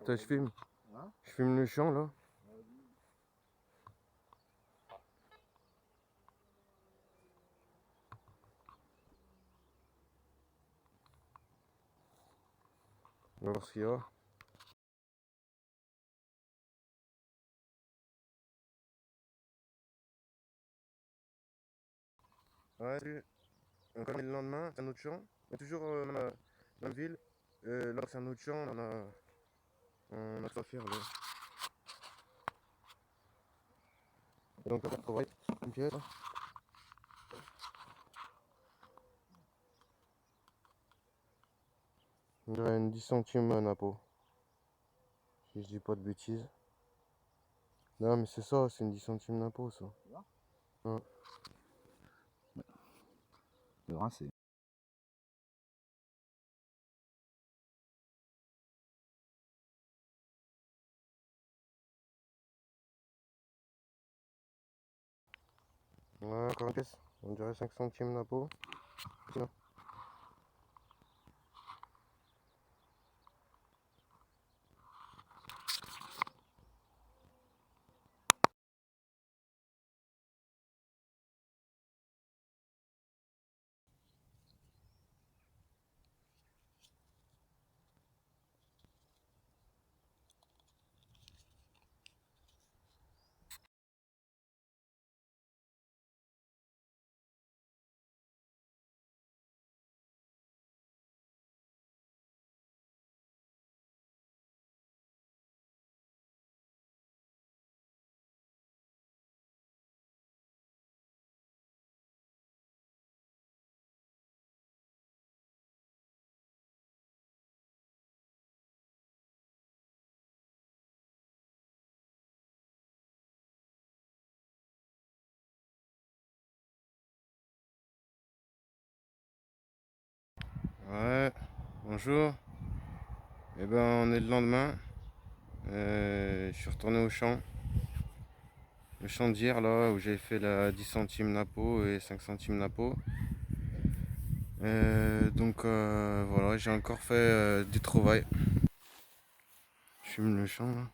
Attends, je filme. Hein? Je filme le champ là. On va voir ce qu'il y a. Ouais, salut. Encore le lendemain, c'est un autre champ. On est toujours dans la ville. Là, c'est un autre champ. On a quoi faire là. Et donc, on va trouver une pièce. Il y a une 10 centimes à Napo. Si je dis pas de bêtises. Non, mais c'est ça, c'est une 10 centimes Napo ça. Ouais. Le rincer. Ouais, encore une pièce. On dirait 5 centimes Napo. Tiens. Ouais, bonjour. Eh ben, on est le lendemain. Je suis retourné au champ. Le champ d'hier, là, où j'ai fait la 10 centimes Napo et 5 centimes Napo. Donc, voilà, j'ai encore fait des trouvailles. Je fume le champ, là.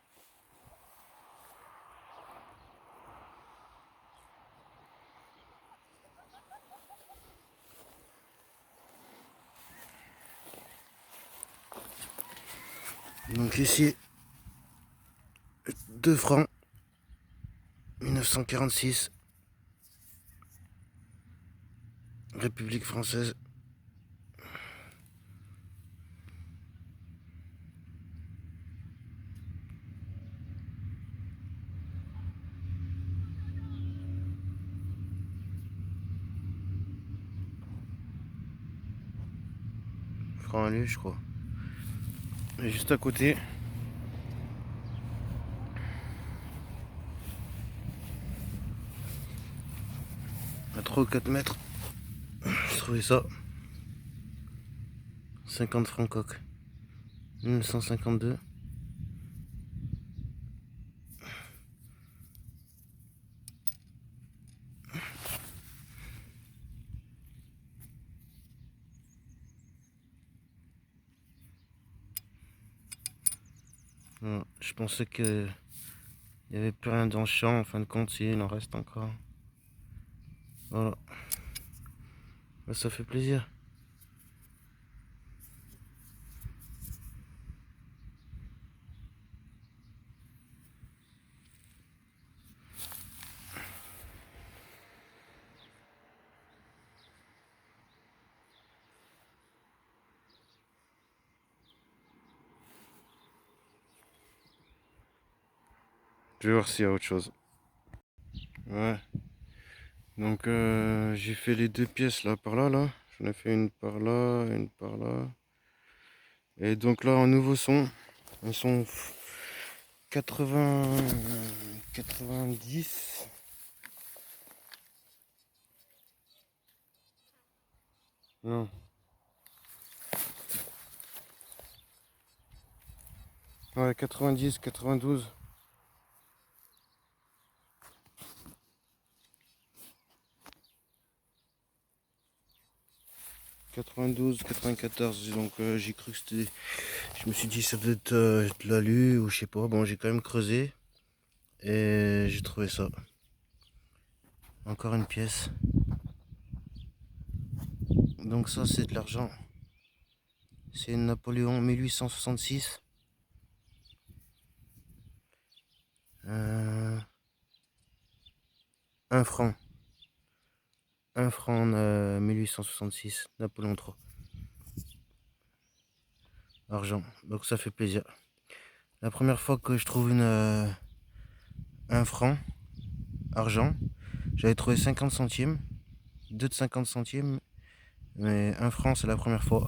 Donc ici, 2 francs, 1946, République française. Franc à lui, je crois. Et juste à côté, à 3 ou 4 mètres, j'ai trouvé ça. 50 francs coq. 1952. Voilà. Je pensais que il n'y avait plus rien dans le champ. En fin de compte, si, il en reste encore. Voilà. Bah, ça fait plaisir. Je vais voir s'il y a autre chose. Ouais. Donc j'ai fait les 2 pièces là par là là. J'en ai fait une par là, une par là. Et donc là en nouveau son, un son 80 90. Non. Ouais, 90, 92. 92, 94, donc j'ai cru que c'était... Je me suis dit ça doit être de l'alu ou je sais pas. Bon, j'ai quand même creusé et j'ai trouvé ça. Encore une pièce. Donc ça c'est de l'argent. C'est Napoléon 1866. Un franc. Un franc 1866. Napoléon III. Argent. Donc ça fait plaisir. La première fois que je trouve un franc argent, j'avais trouvé 50 centimes. Deux de 50 centimes. Mais un franc c'est la première fois.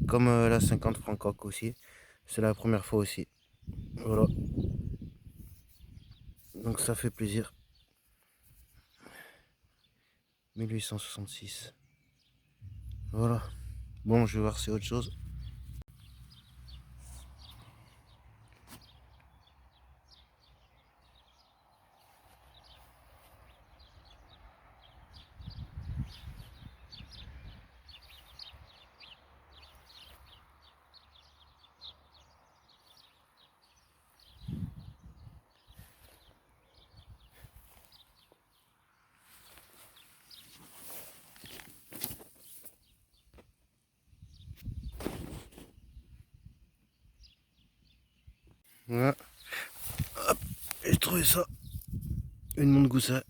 Comme la 50 francs coque aussi. C'est la première fois aussi. Voilà. Donc ça fait plaisir. 1866. Voilà. Bon, je vais voir si c'est autre chose. Voilà. Hop. J'ai trouvé ça. Une montre Gousset.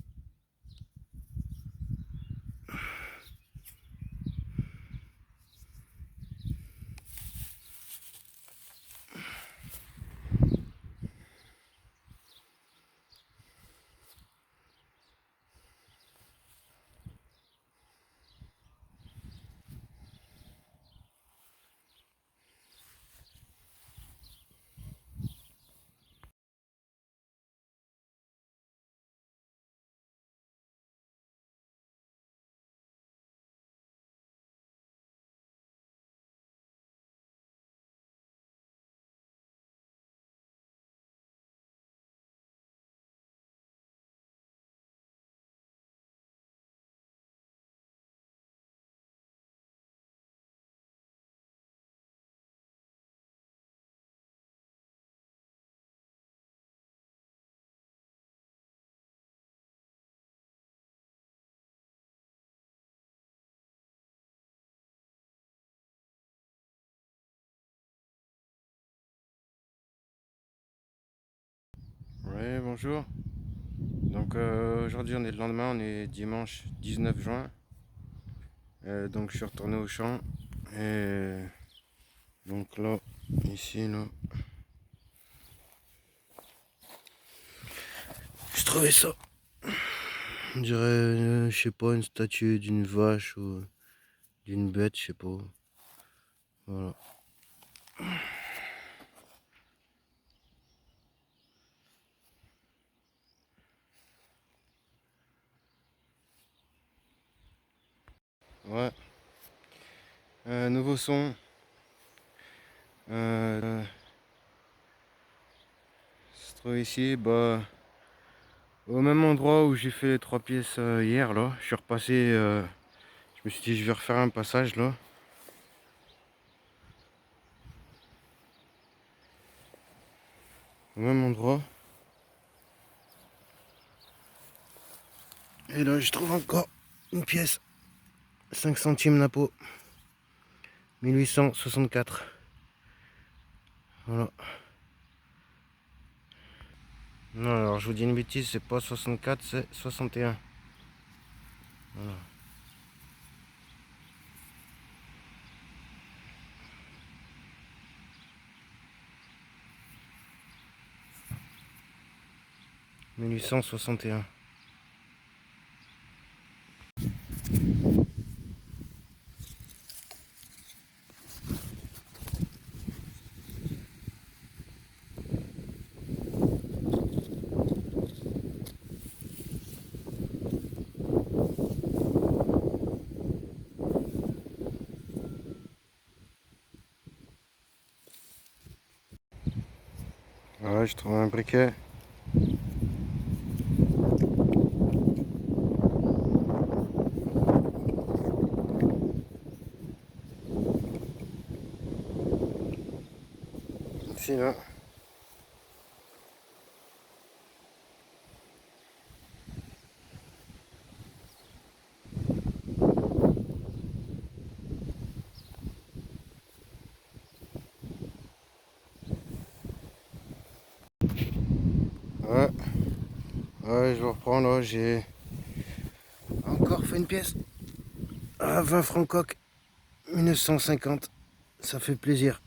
Oui, bonjour. Donc aujourd'hui on est le lendemain, on est dimanche 19 juin. Donc je suis retourné au champ. Et donc là, ici, là, j'ai trouvé ça. On dirait, je sais pas, une statue d'une vache ou d'une bête, je sais pas. Voilà. Ouais. Nouveau son. Se trouve ici, bah, au même endroit où j'ai fait les 3 pièces hier, là. Je suis repassé, je me suis dit, je vais refaire un passage, là. Au même endroit. Et là, je trouve encore une pièce. 5 centimes Napo. 1864. Voilà. Non, alors je vous dis une bêtise, c'est pas 64, c'est 61. Voilà. « 1861. » Voilà, je trouve un briquet. ici là. Ouais, ouais, je vais reprendre là, j'ai encore fait une pièce à 20 francs coq, 1950. Ça fait plaisir,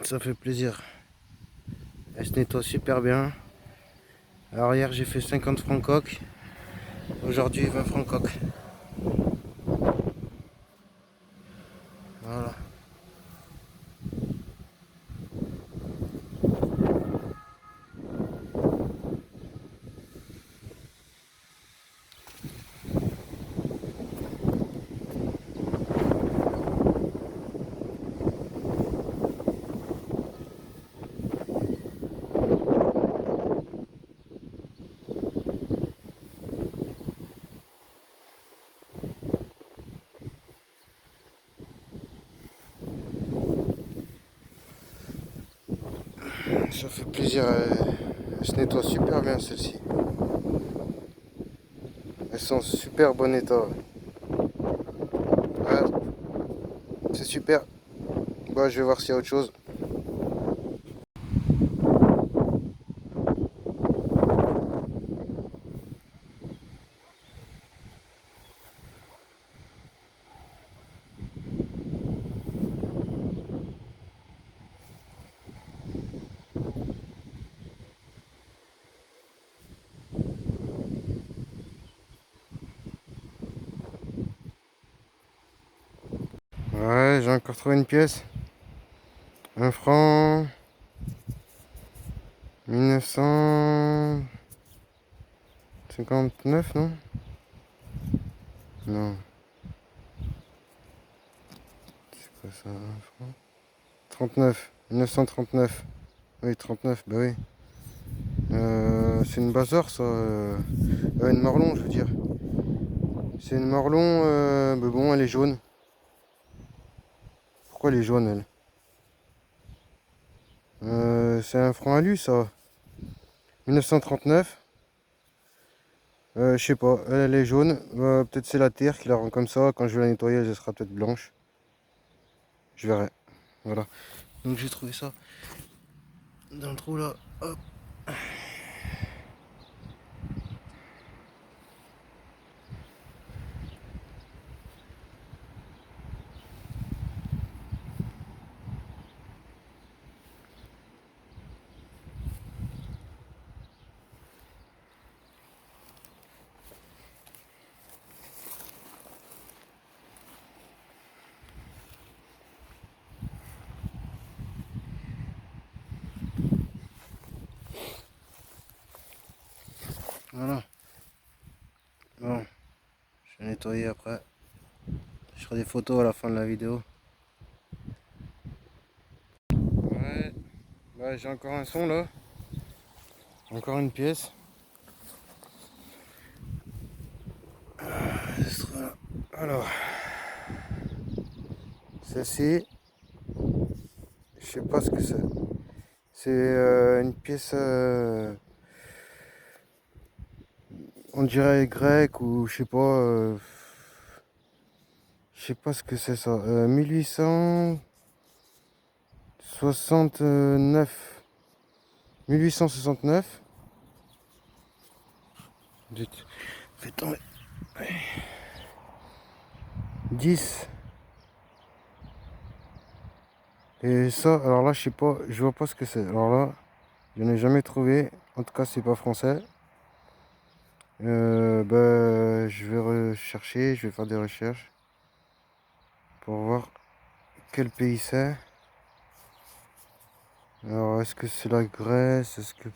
ça fait plaisir. Elle se nettoie super bien. Alors hier j'ai fait 50 francs coq, aujourd'hui 20 francs coq. Voilà. Ça fait plaisir, elle se nettoie super bien celle-ci. Elles sont en super bon état. Ouais, c'est super. Bah, je vais voir s'il y a autre chose. Ouais, j'ai encore trouvé une pièce. 1 franc 1959, non? Non, c'est quoi ça, 1 franc? 39, 1939. Oui, 39, bah oui. C'est une Bazar, ça. Une Morlon, je veux dire. C'est une Morlon, mais bon, elle est jaune. Pourquoi elle est jaune, elle? C'est un franc alu, ça. 1939. Je sais pas, elle est jaune. Peut-être c'est la terre qui la rend comme ça. Quand je vais la nettoyer, elle sera peut-être blanche. Je verrai. Voilà. Donc j'ai trouvé ça dans le trou là. Hop. Voilà. Bon, je vais nettoyer après. Je ferai des photos à la fin de la vidéo. Ouais. Bah, j'ai encore un son là. Encore une pièce. Alors, celle-ci, je sais pas ce que c'est. C'est une pièce, on dirait grecque ou je sais pas ce que c'est ça. 1869. 1869. Fais tomber. 10. Et ça, alors là, je sais pas, je vois pas ce que c'est. Alors là, je n'ai jamais trouvé. En tout cas, c'est pas français. Bah, je vais rechercher, je vais faire des recherches pour voir quel pays c'est. Alors, est-ce que c'est la Grèce? Est-ce que...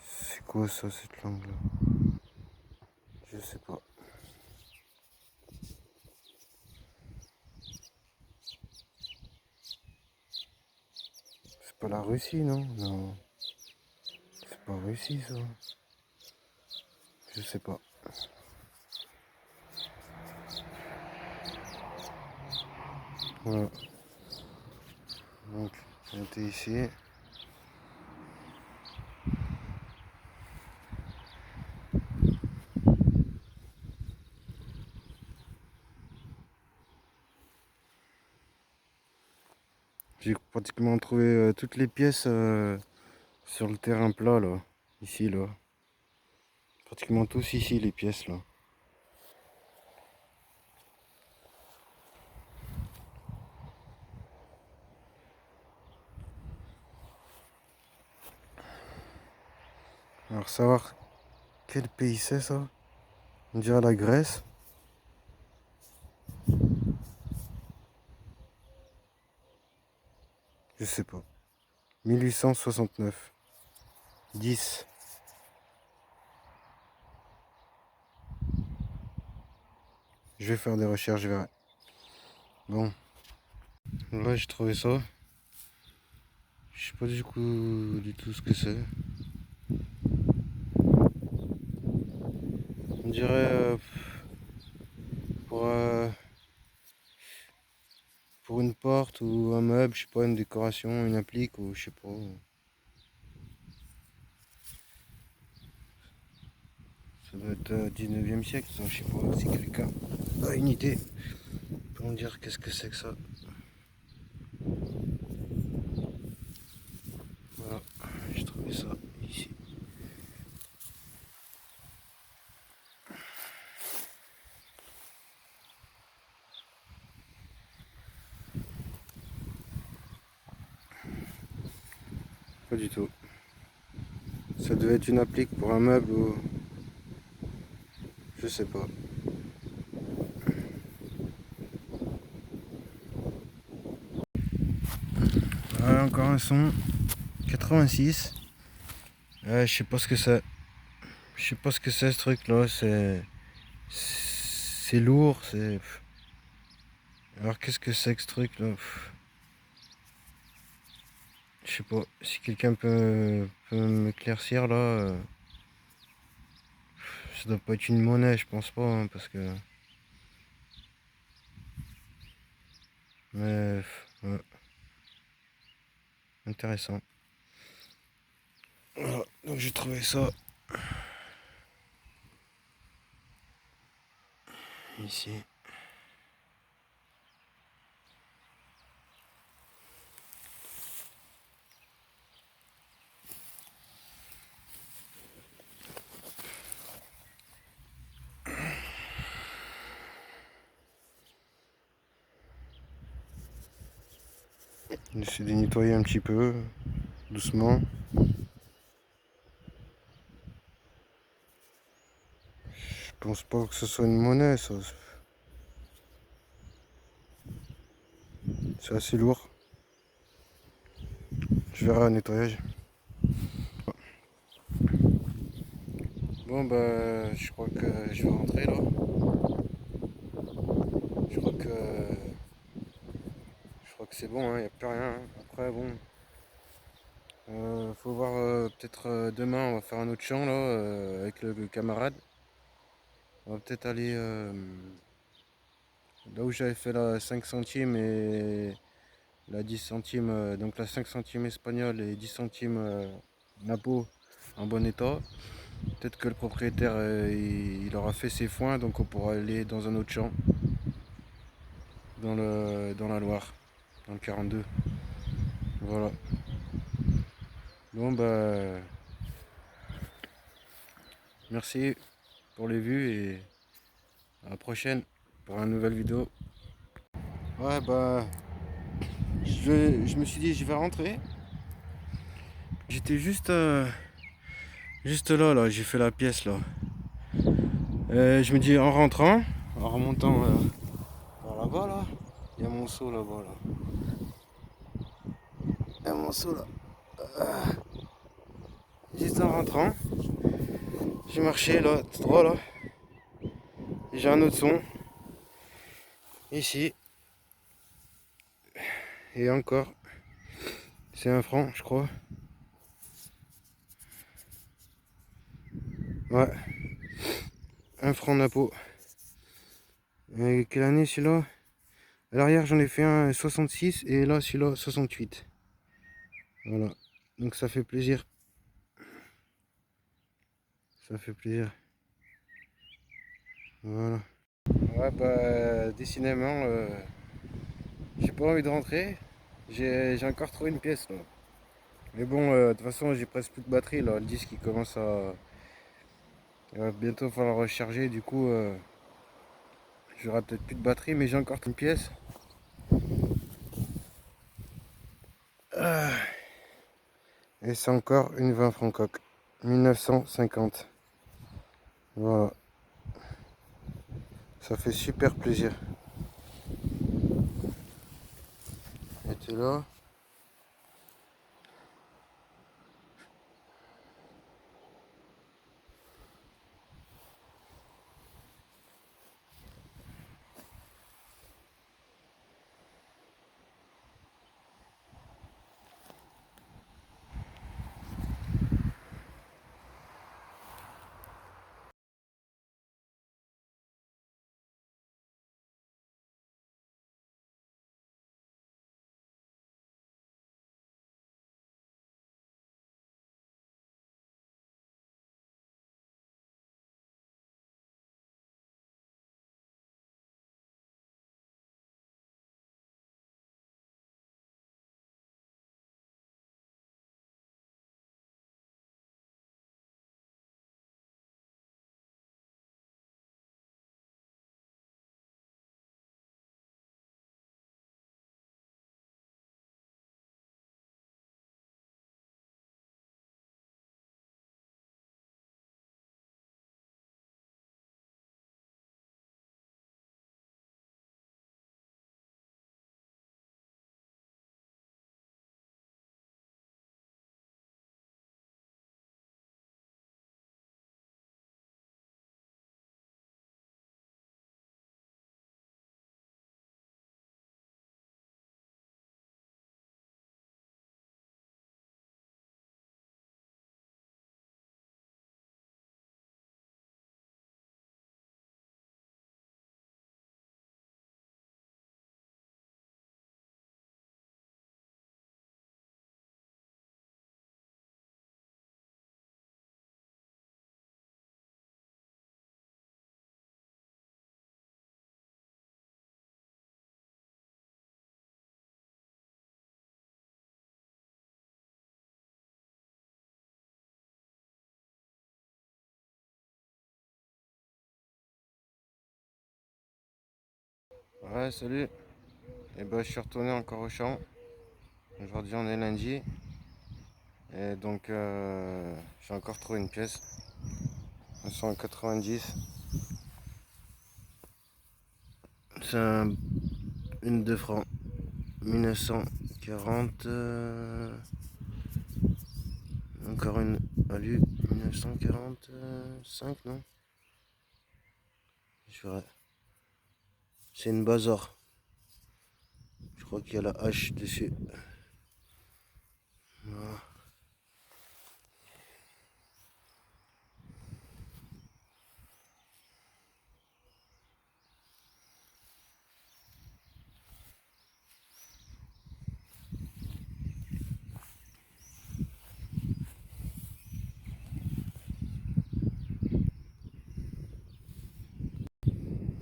C'est quoi ça, cette langue-là? Je sais pas. C'est pas la Russie, non? Non. C'est pas Russie, ça. Je sais pas. Voilà. Donc, Montez ici. J'ai pratiquement trouvé toutes les pièces sur le terrain plat là. Ici là. Pratiquement tous ici les pièces là. Alors savoir quel pays c'est ça? On dirait la Grèce. Je sais pas. 1869. 10. Je vais faire des recherches, je verrai. Bon. Là j'ai trouvé ça. Je sais pas du tout ce que c'est. On dirait pour, euh, pour une porte ou un meuble, je sais pas, une décoration, une applique ou je sais pas. Ça doit être 19e siècle, ça, je sais pas si quelqu'un a une idée pour me dire qu'est-ce que c'est que ça. Voilà, j'ai trouvé ça ici. Pas du tout. Ça devait être une applique pour un meuble ou... Je sais pas. Voilà, encore un son. 86. Je sais pas ce que c'est. Je sais pas ce que c'est ce truc là. C'est lourd. C'est... Alors qu'est-ce que c'est que ce truc là? Je sais pas. Si quelqu'un peut m'éclaircir là. Ça doit pas être une monnaie, je pense pas, hein, parce que... Mais... ouais. Intéressant. Voilà, donc j'ai trouvé ça ici. J'essaie de nettoyer un petit peu, doucement. Je pense pas que ce soit une monnaie, ça. C'est assez lourd. Je verrai au nettoyage. Bon bah je crois que je vais rentrer là. Je crois que c'est bon, il n'y a plus rien, hein. Après bon. Faut voir peut-être demain on va faire un autre champ là avec le camarade. On va peut-être aller là où j'avais fait la 5 centimes et la 10 centimes, donc la 5 centimes espagnole et 10 centimes Napo en bon état. Peut-être que le propriétaire il aura fait ses foins, donc on pourra aller dans un autre champ dans la Loire, dans le 42. Voilà. Bon bah merci pour les vues et à la prochaine pour une nouvelle vidéo. Ouais bah je me suis dit je vais rentrer. J'étais juste là, j'ai fait la pièce là. Je me dis en rentrant, en remontant par là-bas là, il y a mon seau là-bas là. Il y a mon seau là. Juste en rentrant, j'ai marché là, tout droit là. Et j'ai un autre son. Ici. Et encore. C'est 1 franc je crois. Ouais. 1 franc Napo. Et quelle année celui-là? À l'arrière j'en ai fait un 66 et là celui-là 68. Voilà, donc ça fait plaisir. Ça fait plaisir. Voilà. Ouais, bah, décidément, j'ai pas envie de rentrer. J'ai encore trouvé une pièce là. Mais bon, de toute façon, j'ai presque plus de batterie là. Le disque il commence à. Il va bientôt falloir recharger. Du coup, j'aurai peut-être plus de batterie, mais j'ai encore une pièce. Ah, et c'est encore une 20 Francoq. 1950. Voilà. Ça fait super plaisir. Elle était là. Ouais, salut. Et bah, je suis retourné encore au champ. Aujourd'hui, on est lundi. Et donc, j'ai encore trouvé une pièce. 190. C'est une 2 francs. 1940. Encore une alu. 1945, non? C'est une Bazar. Je crois qu'il y a la hache dessus. Voilà.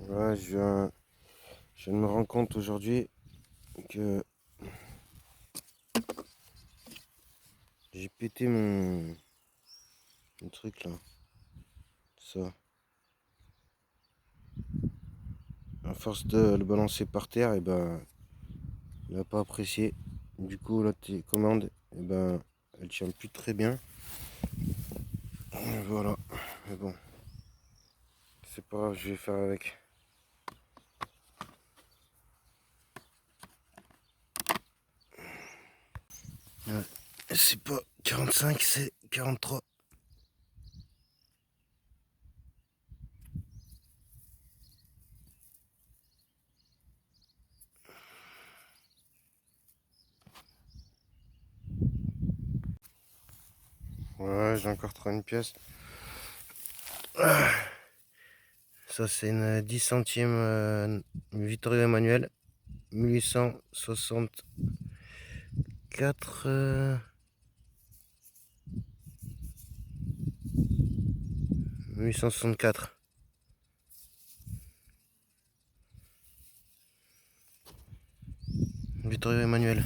Ouais, je me rends compte aujourd'hui que j'ai pété mon truc là. Ça. À force de le balancer par terre, et ben, il n'a pas apprécié. Du coup, la télécommande, et ben, elle tient plus très bien. Et voilà. Mais bon, c'est pas grave, je vais faire avec. Ouais. C'est pas 45, c'est 43. Ouais, j'ai encore trouvé une pièce. Ça, c'est une 10 centimes Vittorio Emmanuel. 1864. 1864. Vittorio Emmanuel.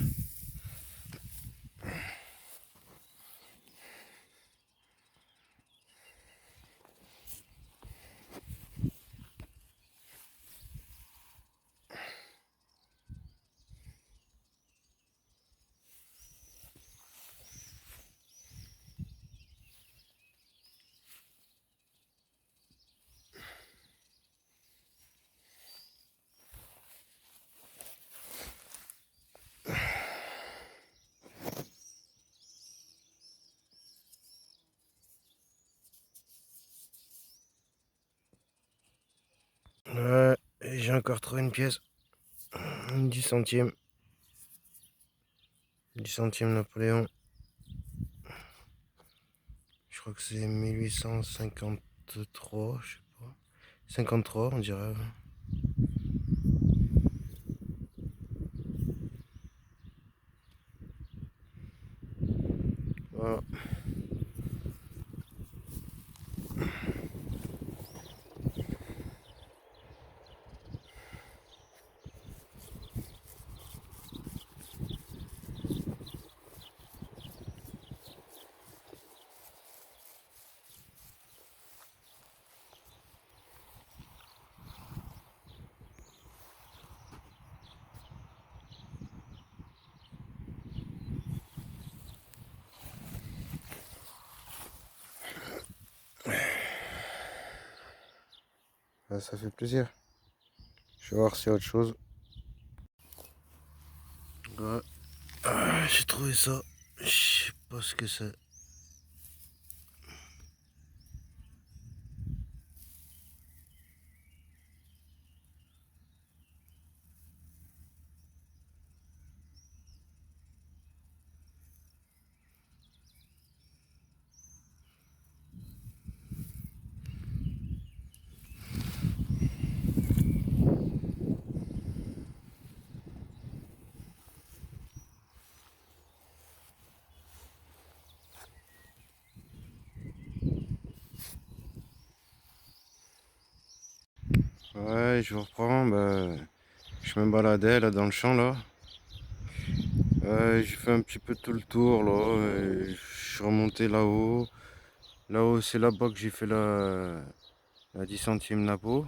Ouais, j'ai encore trouvé une pièce. 10 centimes. 10 centimes Napoléon. Je crois que c'est 1853, je sais pas. 53, on dirait. Voilà. Ça fait plaisir. Je vais voir s'il y a autre chose. Ouais. J'ai trouvé ça. Je sais pas ce que c'est. Ouais, je vous reprends. Bah, je me baladais là dans le champ là. J'ai fait un petit peu tout le tour là. Et je suis remonté là-haut. Là-haut, c'est là-bas que j'ai fait la 10 centimes Napo.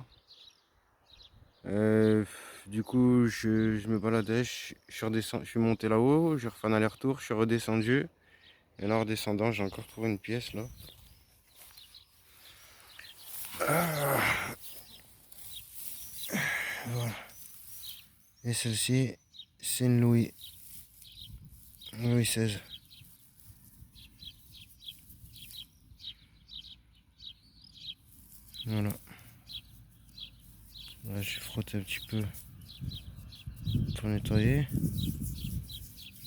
Euh, du coup, je me baladais, je suis redescendu, je suis monté là-haut, j'ai refait un aller-retour, je suis redescendu. Et là, en redescendant, j'ai encore trouvé une pièce là. Voilà. Et celle-ci, c'est une Louis XVI. Voilà. Là, j'ai frotté un petit peu pour nettoyer.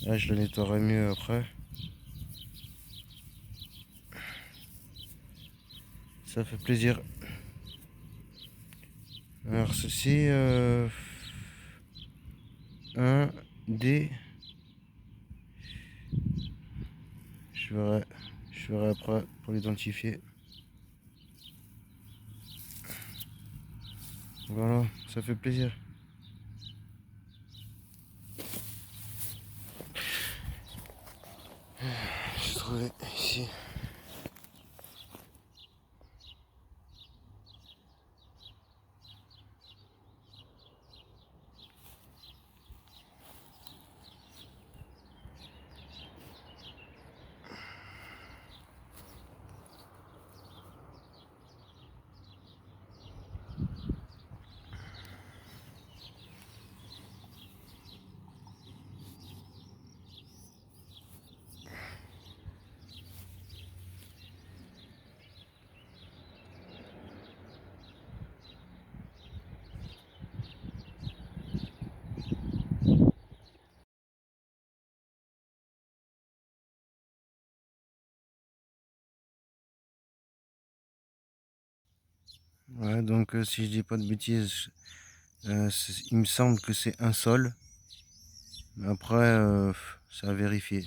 Là, je le nettoierai mieux après. Ça fait plaisir. Alors, ceci, un D. Je verrai, je verrai après pour l'identifier. Voilà, ça fait plaisir. J'ai trouvé ici. Ouais, donc si je dis pas de bêtises, il me semble que c'est un sol. Mais après, c'est à vérifier.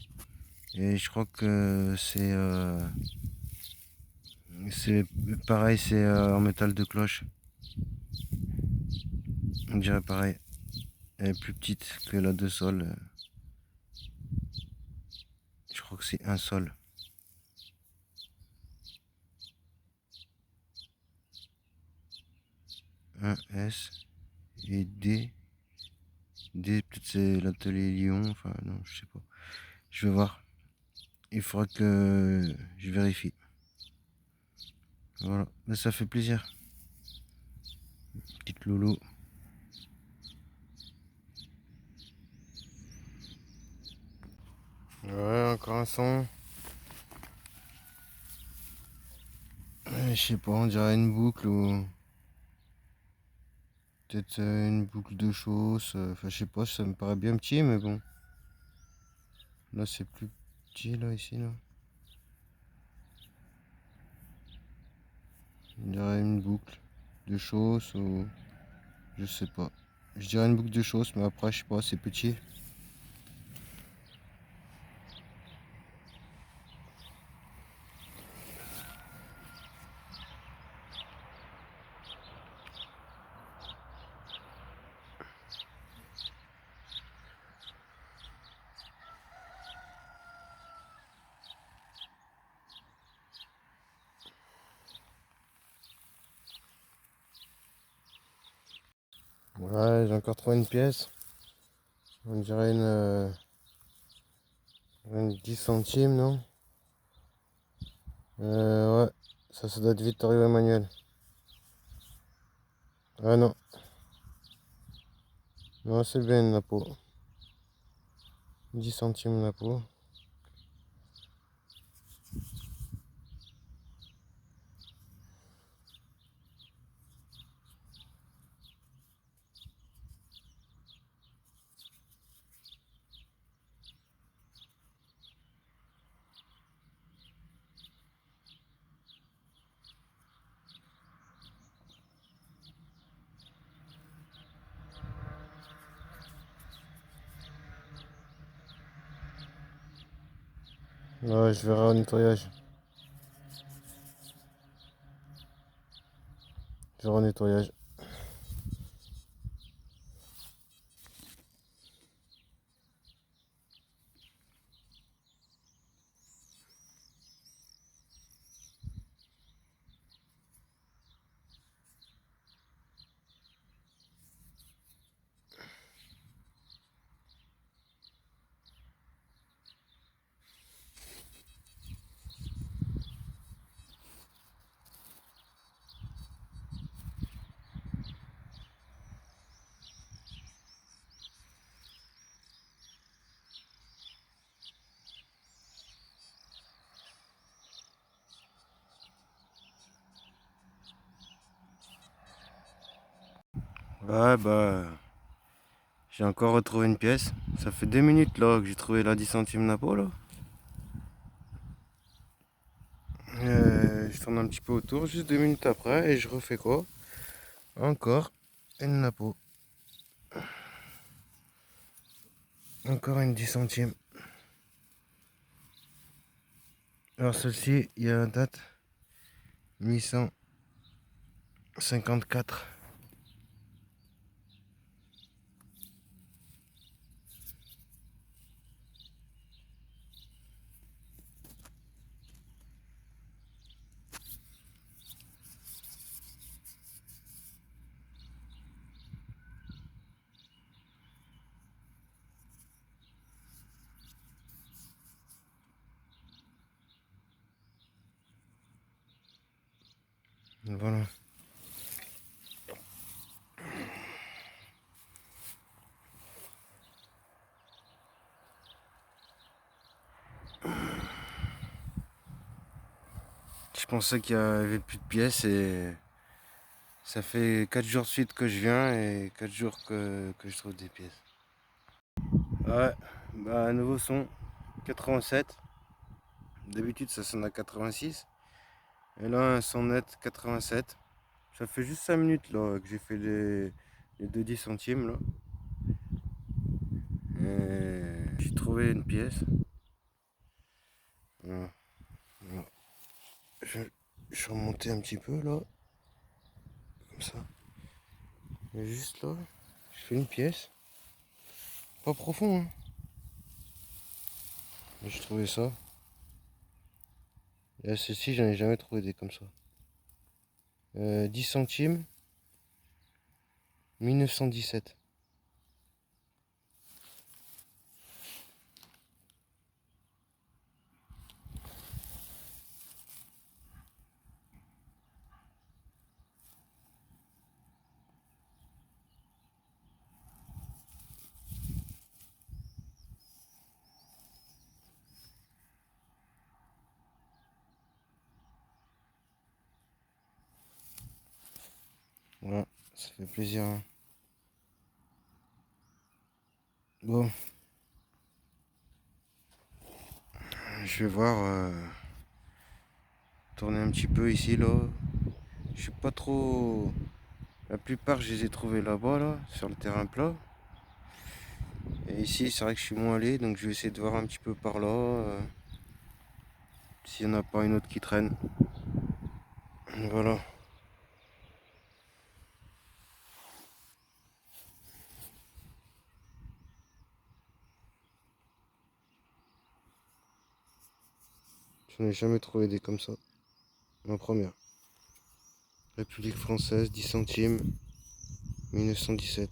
Et je crois que c'est C'est pareil, c'est en métal de cloche. On dirait pareil. Elle est plus petite que la de sol. Je crois que c'est un sol. Un S et D. D, peut-être c'est l'atelier Lyon. Enfin, non, je sais pas. Je vais voir. Il faudra que je vérifie. Voilà, mais ça fait plaisir. Petite loulou. Ouais, encore un son. Je sais pas, on dirait une boucle ou peut-être une boucle de chausses. Enfin, je sais pas, ça me paraît bien petit, mais bon. Là, c'est plus petit, là, ici, là. On dirait une boucle de chausses ou je sais pas. Je dirais une boucle de chausses, mais après, je sais pas, c'est petit. Ouais, j'ai encore trouvé une pièce. On dirait une 10 centimes, non? Ouais, ça doit être Vittorio Emmanuel. Ah non, non, c'est bien la peau. 10 centimes la peau. Ouais, je verrai au nettoyage. Je verrai au nettoyage. Ouais, bah, j'ai encore retrouvé une pièce. Ça fait 2 minutes là que j'ai trouvé la 10 centimes napo là. Je tourne un petit peu autour, juste 2 minutes après, et je refais quoi? Encore une napo. Encore une 10 centimes. Alors celle-ci, il y a la date 1154. Voilà. Je pensais qu'il y avait plus de pièces et ça fait 4 jours de suite que je viens et 4 jours que je trouve des pièces. Ouais, bah nouveau son, 87. D'habitude ça sonne à 86. Et là un son net 87. Ça fait juste 5 minutes là que j'ai fait les 2 10 centimes là. Et j'ai trouvé une pièce. Voilà. Voilà. Je suis remonté un petit peu là, comme ça. Et juste là, je fais une pièce. Pas profond, hein. Mais j'ai trouvé ça. Et à ceci, j'en ai jamais trouvé des comme ça. 10 centimes, 1917. Voilà, ça fait plaisir, hein. Bon, je vais voir, tourner un petit peu ici, là. Je suis pas trop... La plupart, je les ai trouvés là-bas, là, sur le terrain plat. Et ici, c'est vrai que je suis moins allé, donc je vais essayer de voir un petit peu par là, s'il n'y en a pas une autre qui traîne. Voilà. Je n'ai jamais trouvé des comme ça. Ma première. République française, 10 centimes, 1917.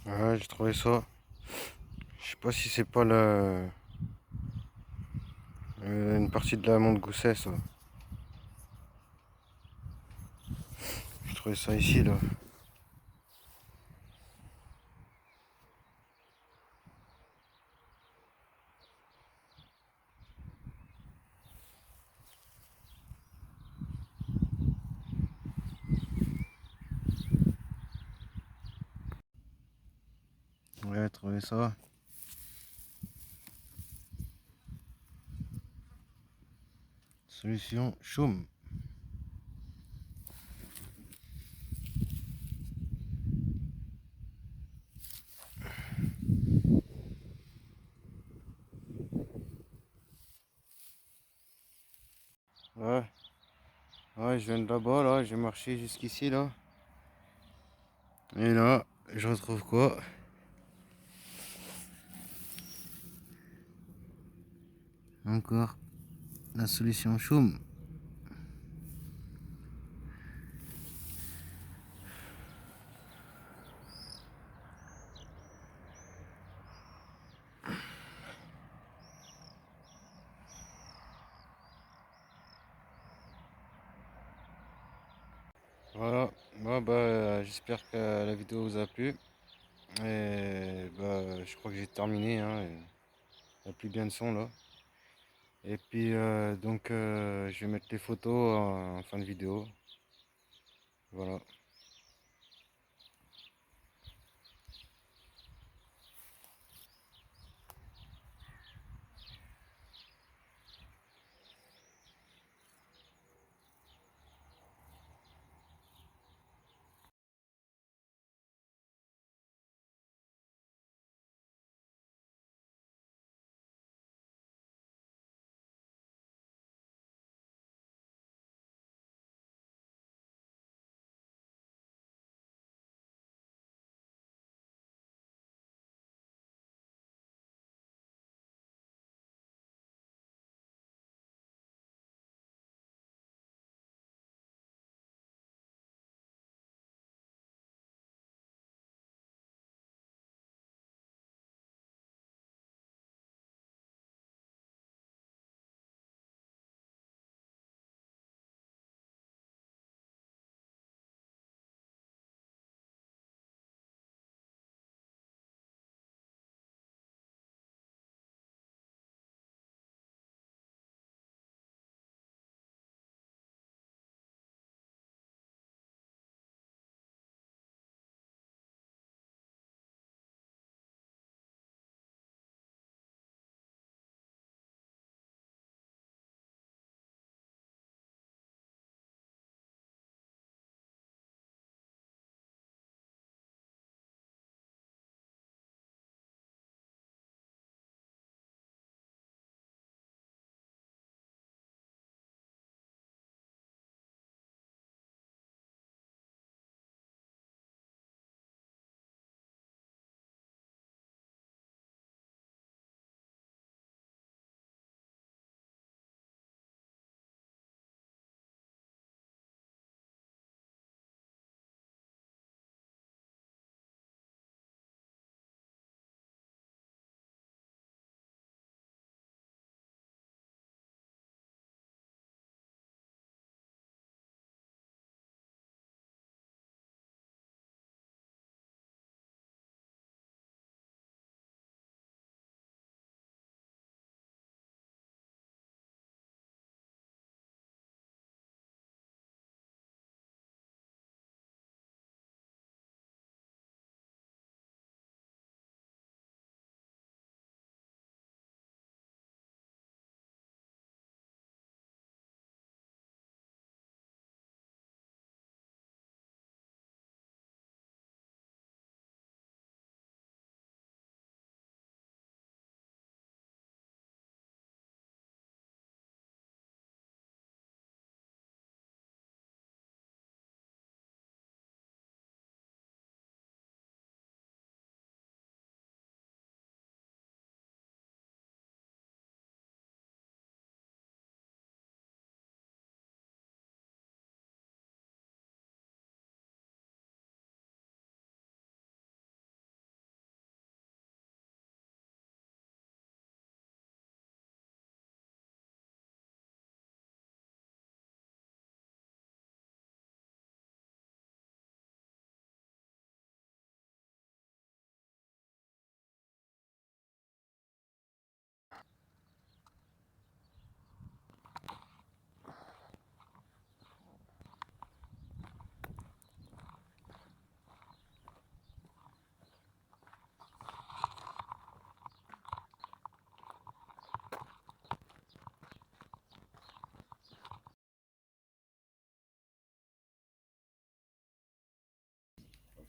Ouais, j'ai trouvé ça. Je sais pas si c'est pas une partie de la montre Gousset, ça. J'ai trouvé ça ici, là. Ouais, j'ai trouvé ça. Solution Choum. Ouais, ouais, je viens de là-bas, là. J'ai marché jusqu'ici, là. Et là, je retrouve quoi? Encore la solution Choum. Voilà, moi j'espère que la vidéo vous a plu. Et je crois que j'ai terminé, hein. Il n'y a plus bien de son là. Et puis je vais mettre les photos en fin de vidéo. Voilà.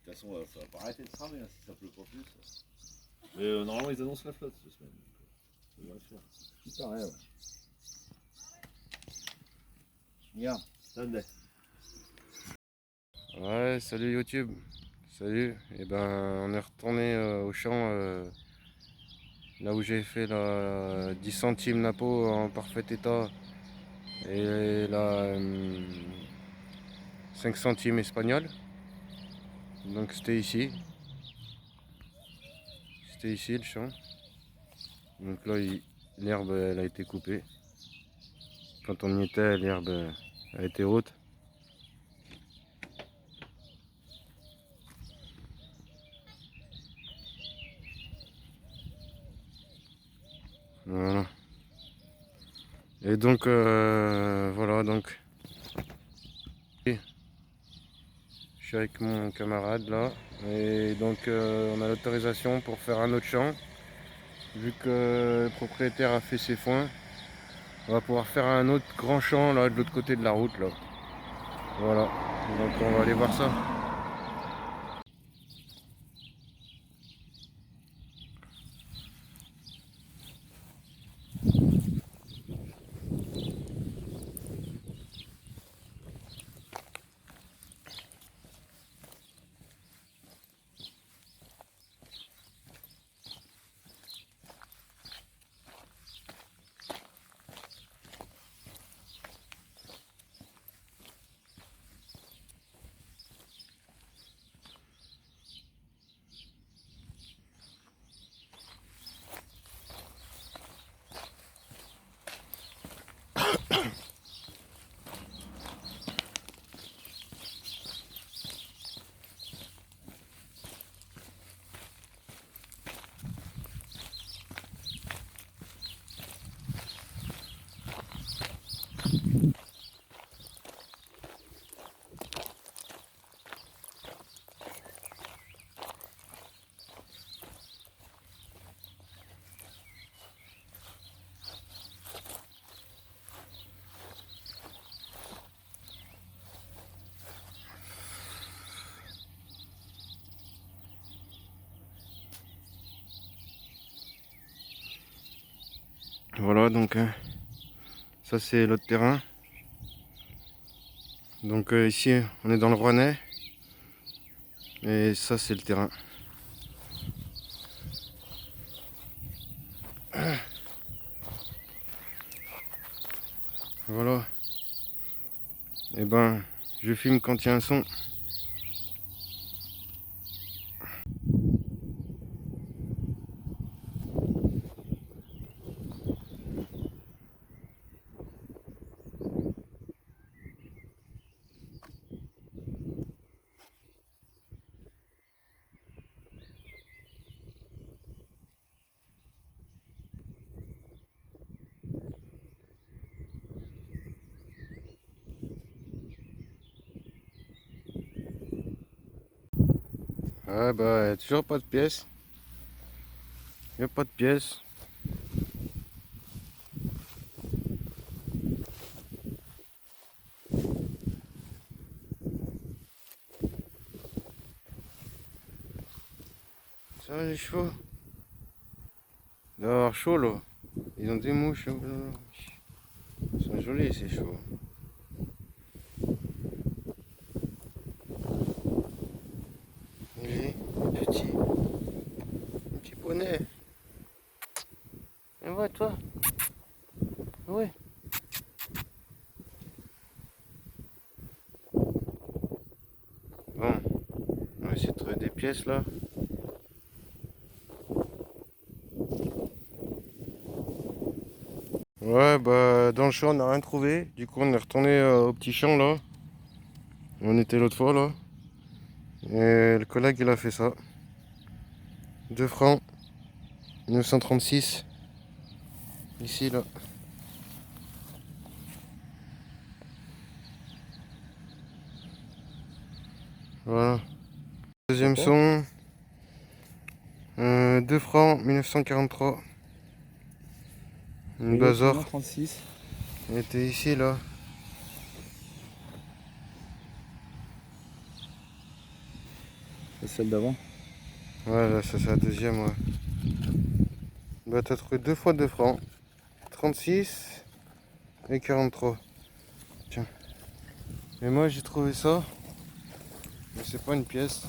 toute façon, ça va pas arrêter de cramer si ça pleut pas plus. Mais normalement, ils annoncent la flotte cette semaine. Ça devrait le faire. Il paraît, ouais. Regarde, Sunday. Ouais, salut YouTube. Salut. Et ben, on est retourné au champ, là où j'ai fait la 10 centimes Napo en parfait état et la 5 centimes espagnol. Donc c'était ici. C'était ici le champ. Donc là, l'herbe elle a été coupée. Quand on y était, l'herbe a été haute. Voilà. Et donc voilà, donc je suis avec mon camarade là. Et donc on a l'autorisation pour faire un autre champ. Vu que le propriétaire a fait ses foins, on va pouvoir faire un autre grand champ là de l'autre côté de la route là. Voilà. Donc on va aller voir ça. Voilà, donc ça c'est l'autre terrain. Donc ici on est dans le Rouennais. Et ça c'est le terrain. Voilà. Et ben je filme quand il y a un son. Ah bah y a toujours pas de pièces. Il n'y a pas de pièces. Ça va les chevaux. Il doit avoir chaud là. Ils ont des mouches. Ils sont jolis ces chevaux. Oui, petit poney. Et ouais toi. Ouais. Bon, on va essayer de trouver des pièces là. Ouais, bah dans le champ on n'a rien trouvé. Du coup on est retourné au petit champ là. Où on était l'autre fois là. Et le collègue il a fait ça. 2 francs. 1936. Ici là. Voilà. Deuxième son. 2 francs 1943. Une bazar. 36. Elle était ici là. C'est celle d'avant. Ouais, là, ça c'est la deuxième, ouais. Bah, t'as trouvé 2 fois 2 francs. 36 et 43. Tiens. Et moi, j'ai trouvé ça. Mais c'est pas une pièce.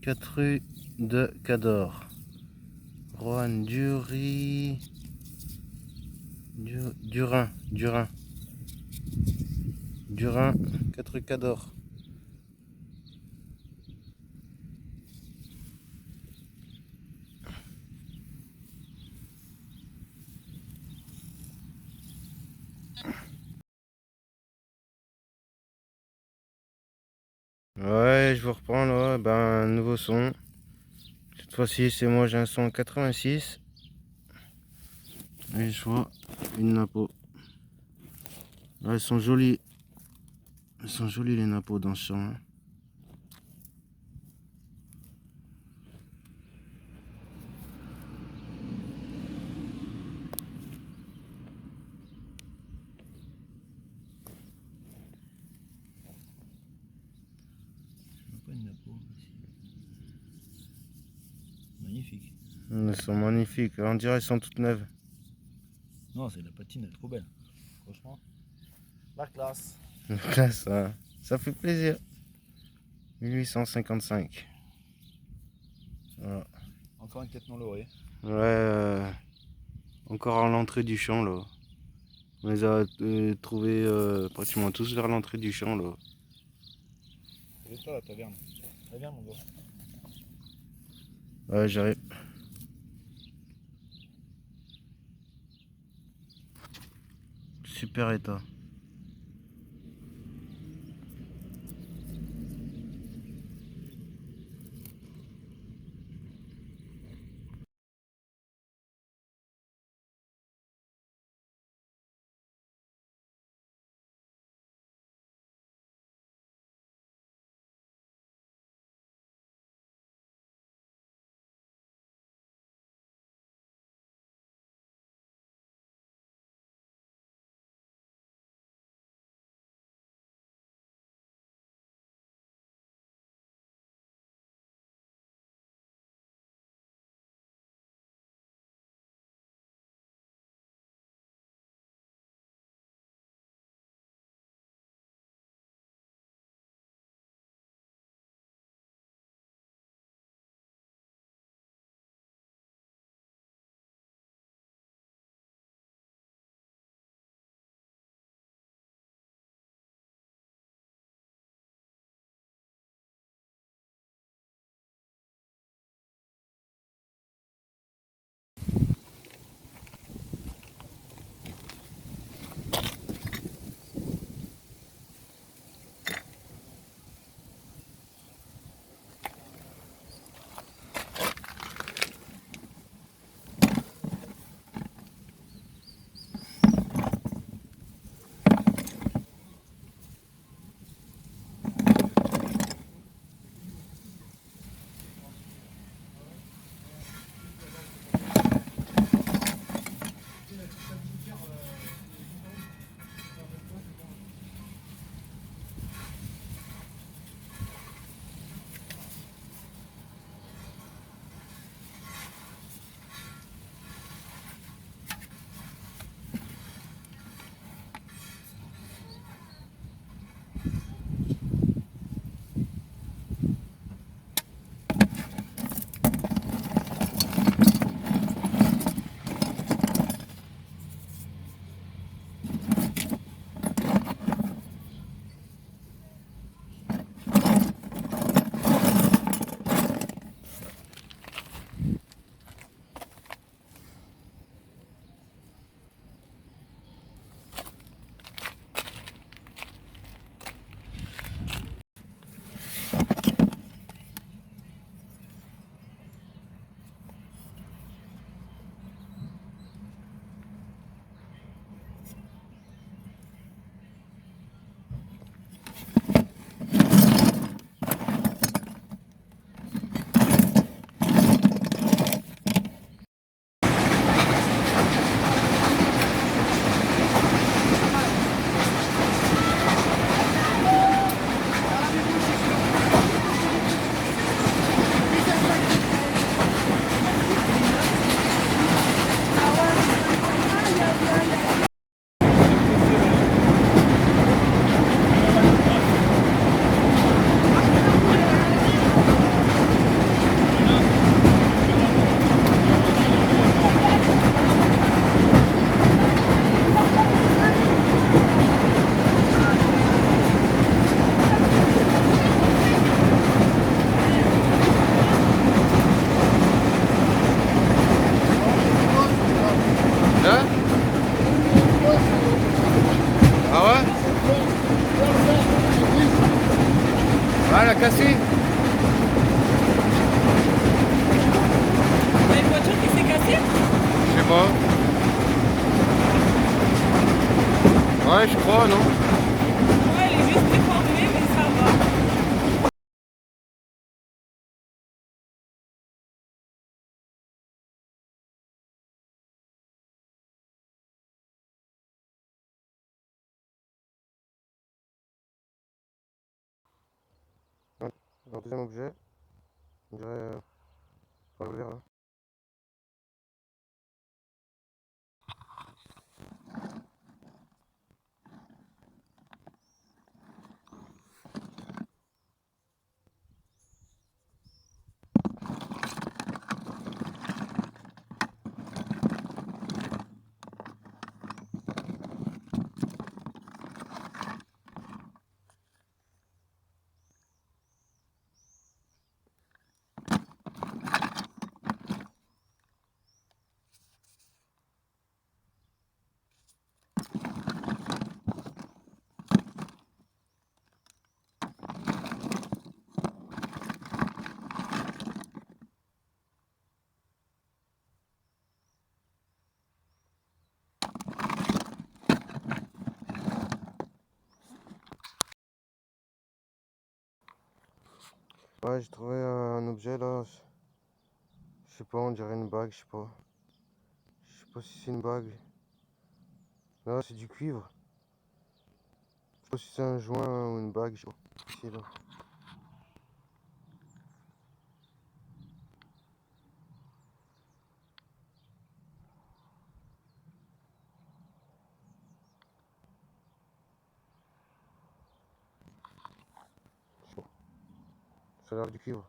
Quatre rue de Cador. Roanne Durin. Durin, 4 rue Cador. Ouais, je vous reprends là. Ben, nouveau son. Cette fois-ci, c'est moi, j'ai un son 86. Et je vois une napo. Ouais, elles sont jolies. Elles sont jolies les napos dans ce champ. Hein. Pas une napo. Magnifique. Elles sont magnifiques. On dirait qu'elles sont toutes neuves. Non, c'est la patine, elle est trop belle. Franchement. La classe. Là, ça fait plaisir. 1855. Voilà. Encore une tête non laurée. Ouais, encore à l'entrée du champ là. On les a trouvés pratiquement tous vers l'entrée du champ là. C'est ça la taverne. Très bien mon gars. Ouais, j'arrive. Super état. Un deuxième objet. On dirait pas ouvert là. Ouais, j'ai trouvé un objet là. Je sais pas, on dirait une bague, je sais pas. Je sais pas si c'est une bague. Là, c'est du cuivre. Je sais pas si c'est un joint ou une bague, je sais pas. Ici, là. Je sais pas. Ça a l'air du cuivre.